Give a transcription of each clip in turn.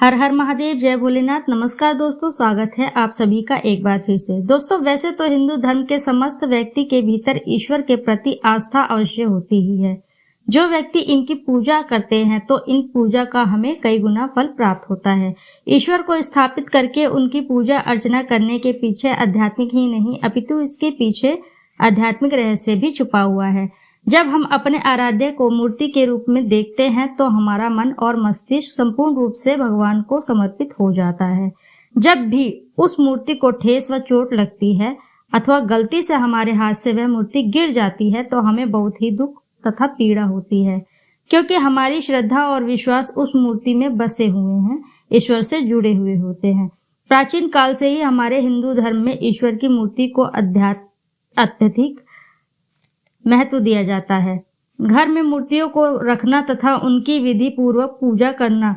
हर हर महादेव, जय भोलेनाथ। नमस्कार दोस्तों, स्वागत है आप सभी का एक बार फिर से। दोस्तों, वैसे तो हिंदू धर्म के समस्त व्यक्ति के भीतर ईश्वर के प्रति आस्था अवश्य होती ही है। जो व्यक्ति इनकी पूजा करते हैं तो इन पूजा का हमें कई गुना फल प्राप्त होता है। ईश्वर को स्थापित करके उनकी पूजा अर्चना करने के पीछे आध्यात्मिक ही नहीं अपितु इसके पीछे आध्यात्मिक रहस्य भी छुपा हुआ है। जब हम अपने आराध्य को मूर्ति के रूप में देखते हैं तो हमारा मन और मस्तिष्क संपूर्ण रूप से भगवान को समर्पित हो जाता है। जब भी उस मूर्ति को ठेस व चोट लगती है अथवा गलती से हमारे हाथ से वह मूर्ति गिर जाती है तो हमें बहुत ही दुख तथा पीड़ा होती है, क्योंकि हमारी श्रद्धा और विश्वास उस मूर्ति में बसे हुए हैं, ईश्वर से जुड़े हुए होते हैं। प्राचीन काल से ही हमारे हिंदू धर्म में ईश्वर की मूर्ति को अत्यधिक महत्व दिया जाता है। घर में मूर्तियों को रखना तथा उनकी विधि पूर्वक पूजा करना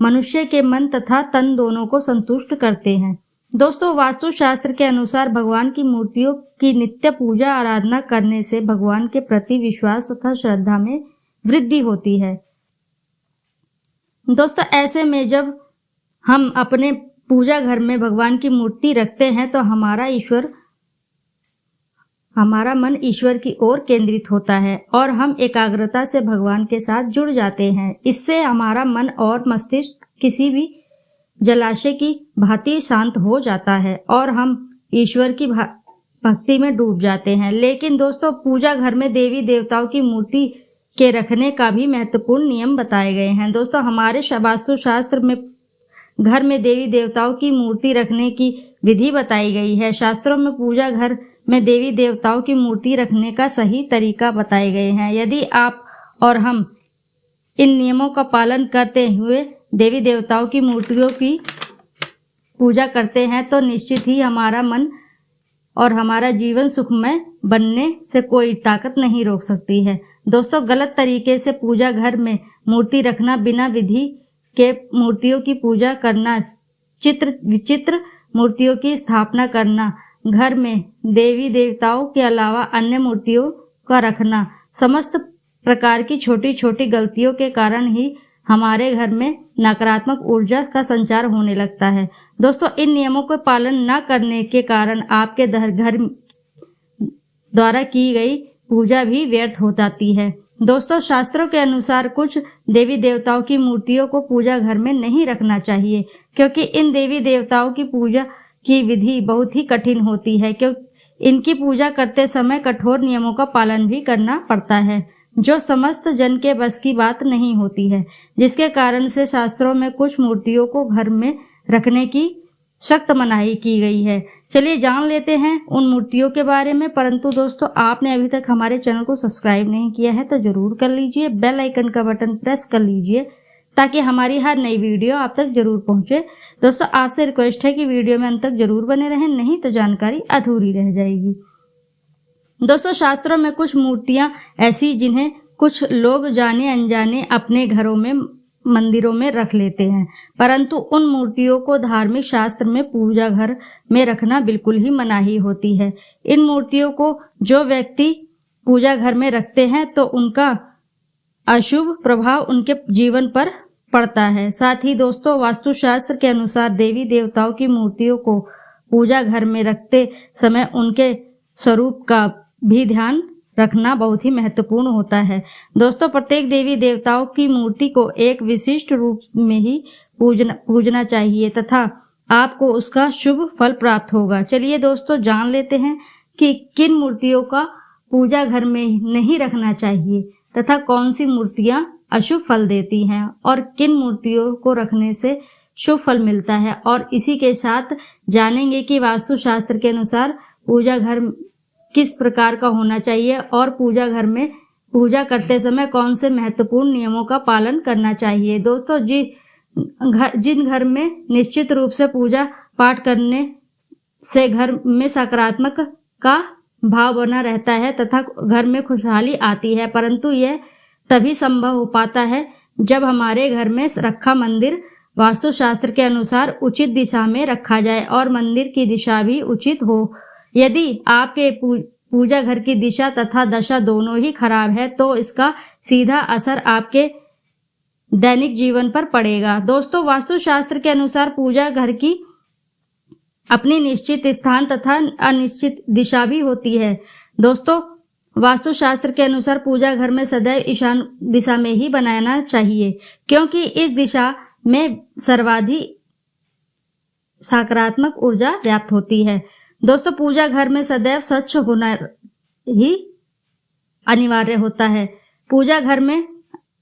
मनुष्य के मन तथा तन दोनों को संतुष्ट करते हैं। दोस्तों, वास्तु शास्त्र के अनुसार भगवान की मूर्तियों की नित्य पूजा आराधना करने से भगवान के प्रति विश्वास तथा श्रद्धा में वृद्धि होती है। दोस्तों, ऐसे में जब हम अपने पूजा घर में भगवान की मूर्ति रखते हैं तो हमारा मन ईश्वर की ओर केंद्रित होता है और हम एकाग्रता से भगवान के साथ जुड़ जाते हैं। इससे हमारा मन और मस्तिष्क किसी भी जलाशय की भांति शांत हो जाता है और हम ईश्वर की भक्ति में डूब जाते हैं। लेकिन दोस्तों, पूजा घर में देवी देवताओं की मूर्ति के रखने का भी महत्वपूर्ण नियम बताए गए हैं। दोस्तों, हमारे वास्तु शास्त्र में घर में देवी देवताओं की मूर्ति रखने की विधि बताई गई है। शास्त्रों में पूजा घर में देवी देवताओं की मूर्ति रखने का सही तरीका बताए गए हैं। यदि आप और हम इन नियमों का पालन करते हुए देवी देवताओं की मूर्तियों की पूजा करते हैं तो निश्चित ही हमारा मन और हमारा जीवन सुखमय बनने से कोई ताकत नहीं रोक सकती है। दोस्तों, गलत तरीके से पूजा घर में मूर्ति रखना, बिना विधि के मूर्तियों की पूजा करना, विचित्र मूर्तियों की स्थापना करना, घर में देवी देवताओं के अलावा अन्य मूर्तियों का रखना, समस्त प्रकार की छोटी छोटी गलतियों के कारण ही हमारे घर में नकारात्मक ऊर्जा का संचार होने लगता है। दोस्तों, इन नियमों के पालन न करने के कारण आपके घर द्वारा की गई पूजा भी व्यर्थ हो जाती है। दोस्तों, शास्त्रों के अनुसार कुछ देवी देवताओं की मूर्तियों को पूजा घर में नहीं रखना चाहिए, क्योंकि इन देवी देवताओं की पूजा की विधि बहुत ही कठिन होती है, क्योंकि इनकी पूजा करते समय कठोर नियमों का पालन भी करना पड़ता है, जो समस्त जन के बस की बात नहीं होती है, जिसके कारण से शास्त्रों में कुछ मूर्तियों को घर में रखने की सख्त मनाही की गई है। चलिए जान लेते हैं उन मूर्तियों के बारे में। परंतु दोस्तों, आपने अभी तक हमारे चैनल को सब्सक्राइब नहीं किया है तो जरूर कर लीजिए, बेल आइकन का बटन प्रेस कर लीजिए ताकि हमारी हर नई वीडियो आप तक जरूर पहुंचे। दोस्तों, आपसे रिक्वेस्ट है कि वीडियो में अंत तक जरूर बने रहें, नहीं तो जानकारी अधूरी रह जाएगी। दोस्तों, शास्त्रों में कुछ मूर्तियां ऐसी जिन्हें कुछ लोग जाने अनजाने अपने घरों में, मंदिरों में रख लेते हैं, परंतु उन मूर्तियों को धार्मिक शास्त्र में पूजा घर में रखना बिल्कुल ही मनाही होती है। इन मूर्तियों को जो व्यक्ति पूजा घर में रखते हैं तो उनका अशुभ प्रभाव उनके जीवन पर पड़ता है। साथ ही दोस्तों, वास्तुशास्त्र के अनुसार देवी देवताओं की मूर्तियों को पूजा घर में रखते समय उनके स्वरूप का भी ध्यान रखना बहुत ही महत्वपूर्ण होता है। दोस्तों, प्रत्येक देवी देवताओं की मूर्ति को एक विशिष्ट रूप में ही पूजना चाहिए तथा आपको उसका शुभ फल प्राप्त होगा। चलिए दोस्तों, जान लेते हैं कि किन मूर्तियों का पूजा घर में नहीं रखना चाहिए तथा कौन सी मूर्तियां अशुभ फल देती हैं और किन मूर्तियों को रखने से शुभ फल मिलता है। और इसी के साथ जानेंगे कि वास्तुशास्त्र के अनुसार पूजा घर किस प्रकार का होना चाहिए और पूजा घर में पूजा करते समय कौन से महत्वपूर्ण नियमों का पालन करना चाहिए। दोस्तों, जिन घर में निश्चित रूप से पूजा पाठ करने से घर में सकारात्मक का भाव बना रहता है तथा घर में खुशहाली आती है, परंतु यह तभी संभव हो पाता है जब हमारे घर में रखा मंदिर वास्तुशास्त्र के अनुसार उचित दिशा में रखा जाए और मंदिर की दिशा भी उचित हो। यदि आपके पूजा घर की दिशा तथा दशा दोनों ही खराब है तो इसका सीधा असर आपके दैनिक जीवन पर पड़ेगा। दोस्तों, वास्तुशास्त्र के अनुसार पूजा घर की अपनी निश्चित स्थान तथा अनिश्चित दिशा भी होती है। दोस्तों, वास्तुशास्त्र के अनुसार पूजा घर में सदैव ईशान दिशा में ही बनाना चाहिए, क्योंकि इस दिशा में सर्वाधिक सकारात्मक ऊर्जा व्याप्त होती है। दोस्तों, पूजा घर में सदैव स्वच्छ होना ही अनिवार्य होता है। पूजा घर में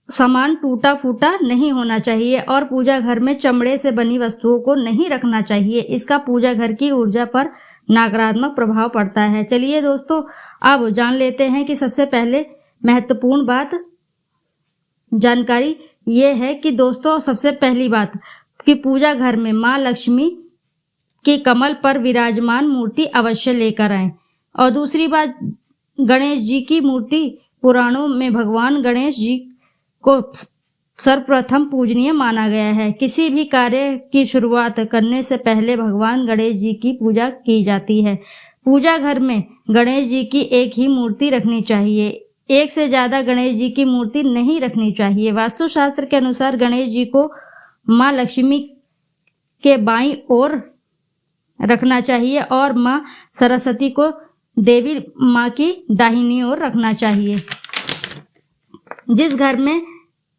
सामान टूटा फूटा नहीं होना चाहिए और पूजा घर में चमड़े से बनी वस्तुओं को नहीं रखना चाहिए। इसका पूजा घर की ऊर्जा पर नकारात्मक प्रभाव पड़ता है। चलिए दोस्तों, अब जान लेते हैं कि सबसे पहले महत्वपूर्ण बात जानकारी ये है कि दोस्तों, सबसे पहली बात कि पूजा घर में माँ लक्ष्मी की कमल पर विराजमान मूर्ति अवश्य लेकर आएं। और दूसरी बात, गणेश जी की मूर्ति पुराणों में भगवान गणेश जी को सर्वप्रथम पूजनीय माना गया है। किसी भी कार्य की शुरुआत करने से पहले भगवान गणेश जी की पूजा की जाती है। पूजा घर में गणेश जी की एक ही मूर्ति रखनी चाहिए, एक से ज्यादा गणेश जी की मूर्ति नहीं रखनी चाहिए। वास्तुशास्त्र के अनुसार गणेश जी को माँ लक्ष्मी के बाईं ओर रखना चाहिए और माँ सरस्वती को देवी माँ की दाहिनी ओर रखना चाहिए। जिस घर में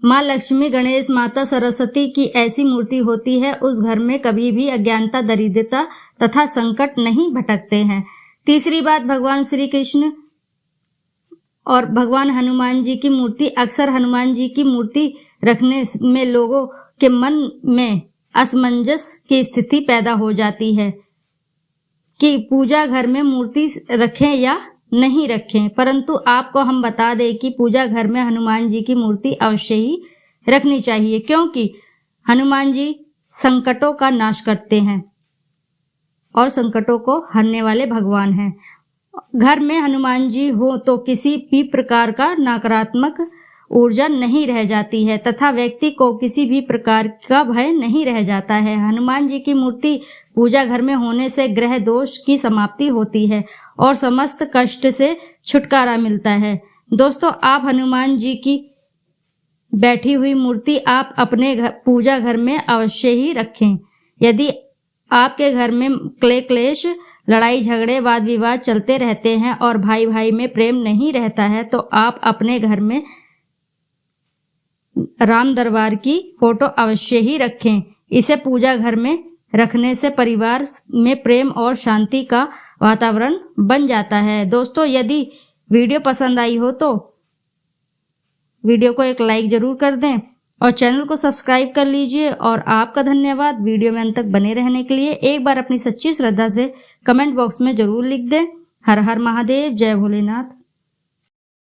माँ लक्ष्मी, गणेश, माता सरस्वती की ऐसी मूर्ति होती है, उस घर में कभी भी अज्ञानता, दरिद्रता तथा संकट नहीं भटकते हैं। तीसरी बात, भगवान श्री कृष्ण और भगवान हनुमान जी की मूर्ति, अक्सर हनुमान जी की मूर्ति रखने में लोगों के मन में असमंजस की स्थिति पैदा हो जाती है कि पूजा घर में मूर्ति रखें या नहीं रखें, परंतु आपको हम बता दें कि पूजा घर में हनुमान जी की मूर्ति अवश्य ही रखनी चाहिए, क्योंकि हनुमान जी संकटों का नाश करते हैं और संकटों को हरने वाले भगवान हैं। घर में हनुमान जी हो तो किसी भी प्रकार का नकारात्मक ऊर्जा नहीं रह जाती है तथा व्यक्ति को किसी भी प्रकार का भय नहीं रह जाता है। हनुमान जी की मूर्ति पूजा घर में होने से ग्रह दोष की समाप्ति होती है और समस्त कष्ट से छुटकारा मिलता है। दोस्तों, आप हनुमान जी की बैठी हुई मूर्ति आप अपने पूजा घर में अवश्य ही रखें। यदि आपके घर में क्लेश, लड़ाई झगड़े, वाद विवाद चलते रहते हैं और भाई भाई में प्रेम नहीं रहता है, तो आप अपने घर में राम दरबार की फोटो अवश्य ही रखें। इसे पूजा घर में रखने से परिवार में प्रेम और शांति का वातावरण बन जाता है। दोस्तों, यदि वीडियो पसंद आई हो तो वीडियो को एक लाइक जरूर कर दें और चैनल को सब्सक्राइब कर लीजिए। और आपका धन्यवाद वीडियो में अंत तक बने रहने के लिए। एक बार अपनी सच्ची श्रद्धा से कमेंट बॉक्स में जरूर लिख दें। हर हर महादेव, जय भोलेनाथ।